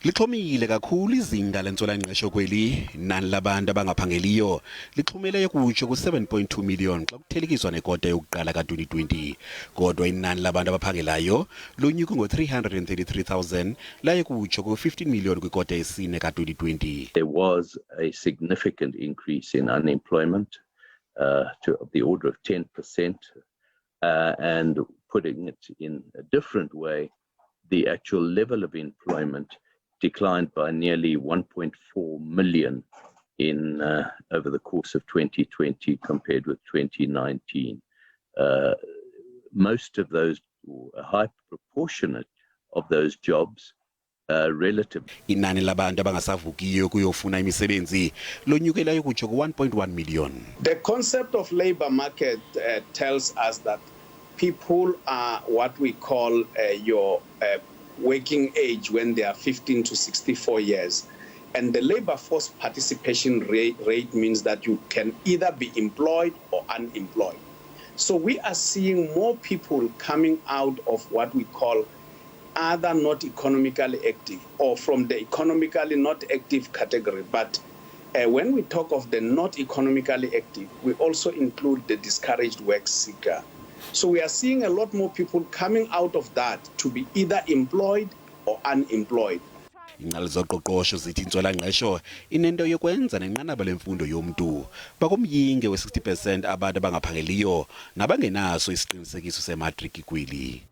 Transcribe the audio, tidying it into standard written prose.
Lixhomile kakhulu izinga lentswela-ngqesho kweli. Inani labantu abangaphangeliyo lixhumele kutsho ku-7.2 million xa kuthelekiswa nekota yokuqala ka-2020. Kodwa inani labantu abaphangelayo lonyuke ngo-333,000 laye kutsho ku-15 million kwikota yesine ka-2020. There was a significant increase in unemployment to the order of 10%, and putting it in a different way, the actual level of employment declined by nearly 1.4 million in over the course of 2020 compared with 2019. Most of those, a high proportionate of those jobs, relative. Inani labantu abangasavukiyo kuyofuna imisebenzi lonyukelayo kutsho ku-1.1 million. The concept of labor market tells us that people are what we call your working age when they are 15 to 64 years. And the labor force participation rate means that you can either be employed or unemployed. So we are seeing more people coming out of what we call other not economically active, or from the economically not active category. But when we talk of the not economically active, we also include the discouraged work seeker. So we are seeing a lot more people coming out of that to be either employed or unemployed. Ingqali zoqoqosho zithi intswela-ngqesho inento yokwenza nenqanaba lemfundo yomntu. Bakumyinge we-60% abantu abangaphangeliyo nabangenaso isiqinisekiso sematriki kweli.